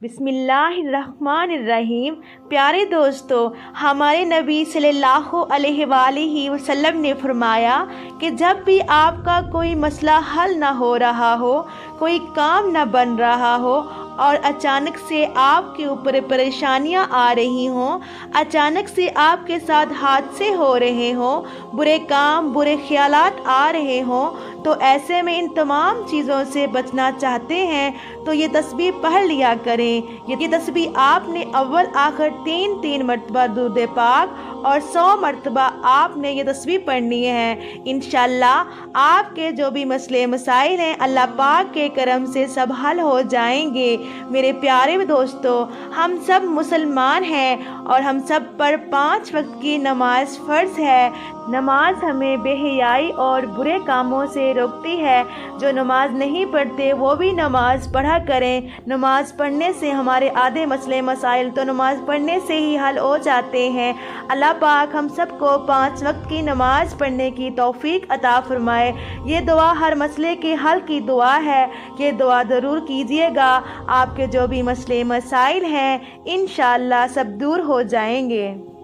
बिस्मिल्लाहिर्रहमानिर्रहीम। प्यारे दोस्तों, हमारे नबी सल्लल्लाहु अलैहि वसल्लम ने फरमाया कि जब भी आपका कोई मसला हल ना हो रहा हो, कोई काम ना बन रहा हो और अचानक से आपके ऊपर परेशानियां आ रही हों, अचानक से आपके साथ हादसे हो रहे हों, बुरे काम बुरे ख्यालात आ रहे हों, तो ऐसे में इन तमाम चीज़ों से बचना चाहते हैं तो ये तस्बीह पढ़ लिया करें। ये तस्बीह आपने अव्वल आखिर 3 मरतबा दुरूद पाक और 100 मरतबा आपने ये तस्बीह पढ़नी है। इंशाअल्लाह आपके जो भी मसले मसाइल हैं अल्लाह पाक के करम से सब हल हो जाएंगे। मेरे प्यारे दोस्तों, हम सब मुसलमान हैं और हम सब पर 5 वक्त की नमाज फ़र्ज़ है। नमाज हमें बेहयाई और बुरे कामों से रोकती है। जो नमाज नहीं पढ़ते वो भी नमाज पढ़ा करें। नमाज पढ़ने से हमारे आधे मसले मसाइल तो नमाज पढ़ने से ही हल हो जाते हैं। अल्लाह पाक हम सबको 5 वक्त की नमाज पढ़ने की तौफीक अता फरमाए। ये दुआ हर मसले के हल की दुआ है। ये दुआ ज़रूर कीजिएगा, आपके जो भी मसले मसाइल हैं इंशाअल्लाह सब दूर हो जाएंगे।